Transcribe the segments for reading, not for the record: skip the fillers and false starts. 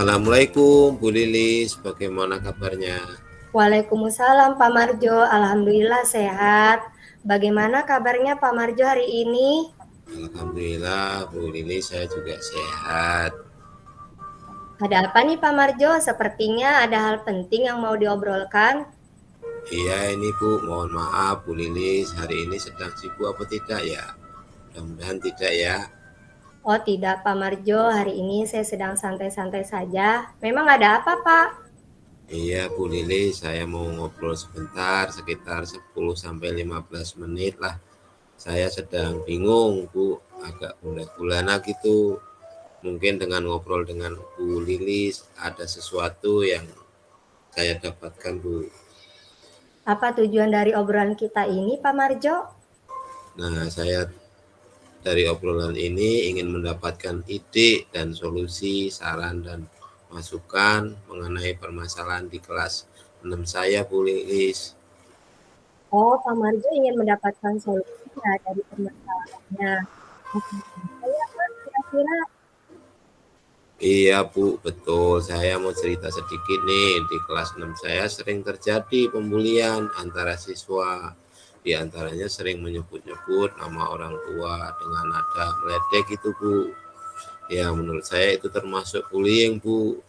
Assalamualaikum Bu Lilis, bagaimana kabarnya? Waalaikumsalam Pak Marjo, Alhamdulillah sehat. Bagaimana kabarnya Pak Marjo hari ini? Alhamdulillah Bu Lilis saya juga sehat. Ada apa nih Pak Marjo? Sepertinya ada hal penting yang mau diobrolkan. Iya ini Bu, mohon maaf Bu Lilis, hari ini sedang sibuk apa tidak ya? Mudah-mudahan tidak ya. Oh tidak Pak Marjo, hari ini saya sedang santai-santai saja. Memang ada apa Pak? Iya Bu Lilis, saya mau ngobrol sebentar, sekitar 10-15 menit lah. Saya sedang bingung Bu, agak gundah-gulana gitu. Mungkin dengan ngobrol dengan Bu Lilis ada sesuatu yang saya dapatkan Bu. Apa tujuan dari obrolan kita ini Pak Marjo? Nah, saya dari obrolan ini ingin mendapatkan ide dan solusi, saran dan masukan mengenai permasalahan di kelas 6 saya, Bu Lilis. Oh Pak Marjo ingin mendapatkan solusi ya dari permasalahannya. Saya Pak kira-kira. Iya, Bu, betul. Saya mau cerita sedikit nih. Di kelas 6 saya sering terjadi pembulian antara siswa. Di antaranya sering menyebut-nyebut nama orang tua dengan nada meledek gitu, Bu. Ya, menurut saya itu termasuk bullying, Bu.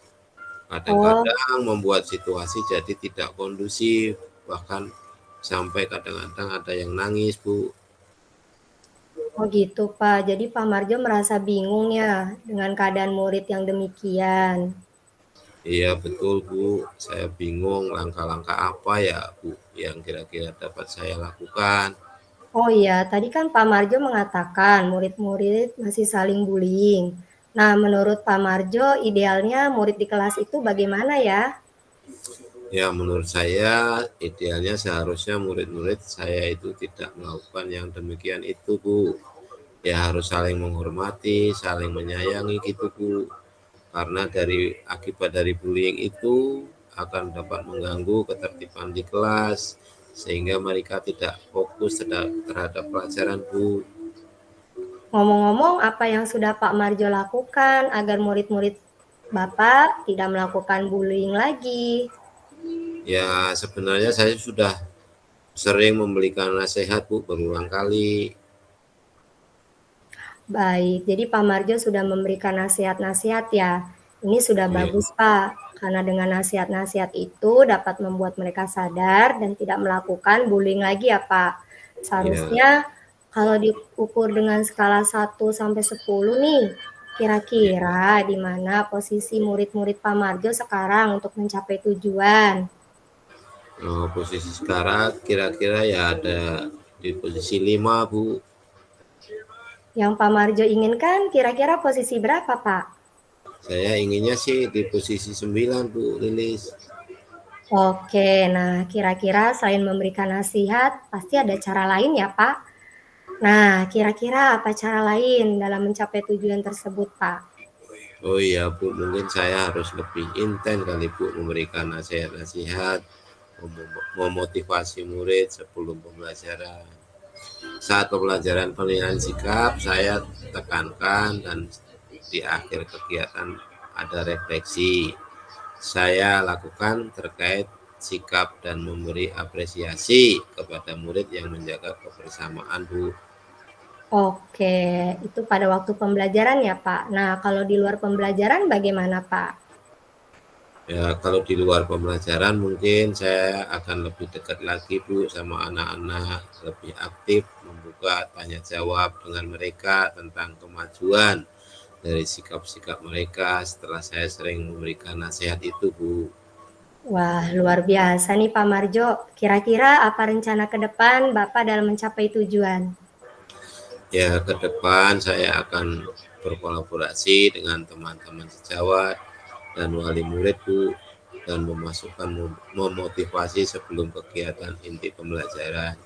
Oh, Kadang-kadang membuat situasi jadi tidak kondusif, bahkan sampai kadang-kadang ada yang nangis, Bu. oh gitu Pak. Jadi Pak Marjo merasa bingung ya dengan keadaan murid yang demikian. Iya betul, Bu. Saya bingung langkah-langkah apa ya, Bu, yang kira-kira dapat saya lakukan. Oh iya, tadi kan Pak Marjo mengatakan murid-murid masih saling bullying. Nah, menurut Pak Marjo, idealnya murid di kelas itu bagaimana ya? Ya, menurut saya idealnya seharusnya murid-murid saya itu tidak melakukan yang demikian itu, Bu. Ya harus saling menghormati, saling menyayangi gitu, Bu. Karena dari akibat dari bullying itu akan dapat mengganggu ketertiban di kelas sehingga mereka tidak fokus terhadap pelajaran, Bu. Ngomong-ngomong, apa yang sudah Pak Marjo lakukan agar murid-murid Bapak tidak melakukan bullying lagi? Ya sebenarnya saya sudah sering memberikan nasihat, Bu, berulang kali. Baik, jadi Pak Marjo sudah memberikan nasihat-nasihat ya. Ini sudah Ya, bagus Pak, karena dengan nasihat-nasihat itu dapat membuat mereka sadar dan tidak melakukan bullying lagi ya Pak. ya, Seharusnya kalau diukur dengan skala 1 sampai 10 nih, ya. kira-kira di mana posisi murid-murid Pak Marjo sekarang untuk mencapai tujuan? Posisi sekarang kira-kira ya ada di posisi 5, Bu. Yang Pak Marjo inginkan kira-kira posisi berapa Pak? Saya inginnya sih di posisi 9, Bu Lilis. Oke, nah kira-kira selain memberikan nasihat, pasti ada cara lain ya Pak? Nah, kira-kira apa cara lain dalam mencapai tujuan tersebut Pak? Oh iya, Bu, mungkin saya harus lebih intens kali, Bu, memberikan nasihat-nasihat, memotivasi murid sebelum pembelajaran. Saat pembelajaran penilaian sikap, saya tekankan dan di akhir kegiatan ada refleksi. Saya lakukan terkait sikap dan memberi apresiasi kepada murid yang menjaga kebersamaan, Bu. Oke, itu pada waktu pembelajaran ya Pak. Nah, kalau di luar pembelajaran bagaimana Pak? Ya, kalau di luar pembelajaran mungkin saya akan lebih dekat lagi, Bu, sama anak-anak, lebih aktif membuka tanya jawab dengan mereka tentang kemajuan dari sikap-sikap mereka setelah saya sering memberikan nasihat itu, Bu. Wah, luar biasa nih Pak Marjo. Kira-kira apa rencana ke depan Bapak dalam mencapai tujuan? Ya, ke depan saya akan berkolaborasi dengan teman-teman sejawat dan wali murid, Bu, dan memasukkan memotivasi sebelum kegiatan inti pembelajaran.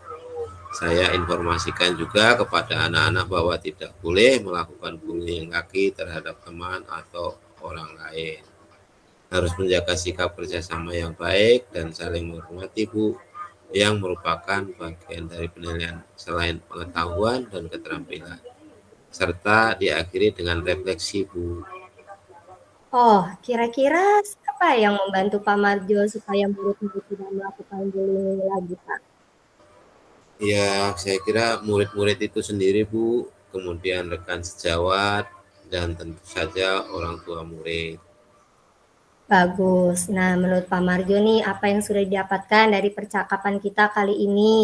Saya informasikan juga kepada anak-anak bahwa tidak boleh melakukan bullying lagi terhadap teman atau orang lain. Harus menjaga sikap kerjasama yang baik dan saling menghormati, Bu, yang merupakan bagian dari penilaian selain pengetahuan dan keterampilan serta diakhiri dengan refleksi, Bu. Oh, kira-kira siapa yang membantu Pak Marjo supaya murid-murid tidak melakukan bullying lagi, Pak? Ya, saya kira murid-murid itu sendiri, Bu, kemudian rekan sejawat, dan tentu saja orang tua murid. Bagus. Nah, menurut Pak Marjo nih, apa yang sudah didapatkan dari percakapan kita kali ini?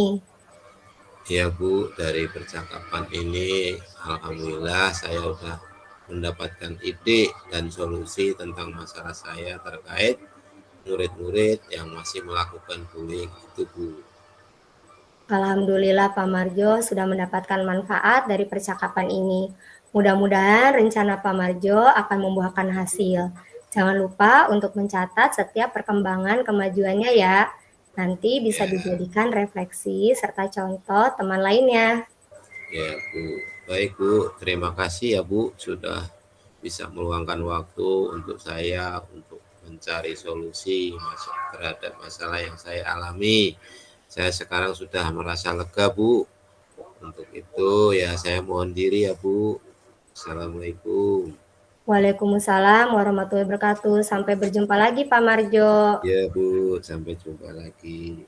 Ya, Bu, dari percakapan ini, alhamdulillah saya sudah mendapatkan ide dan solusi tentang masalah saya terkait murid-murid yang masih melakukan bullying itu, Bu. Alhamdulillah Pak Marjo sudah mendapatkan manfaat dari percakapan ini. Mudah-mudahan rencana Pak Marjo akan membuahkan hasil. Jangan lupa untuk mencatat setiap perkembangan kemajuannya ya. Nanti bisa Ya, dijadikan refleksi serta contoh teman lainnya. ya, Bu. Baik, Bu. Terima kasih ya, Bu, sudah bisa meluangkan waktu untuk saya untuk mencari solusi terhadap masalah yang saya alami. Saya sekarang sudah merasa lega, Bu. Untuk itu ya saya mohon diri ya, Bu. Assalamualaikum. Waalaikumsalam warahmatullahi wabarakatuh. Sampai berjumpa lagi Pak Marjo. Ya, Bu. Sampai jumpa lagi.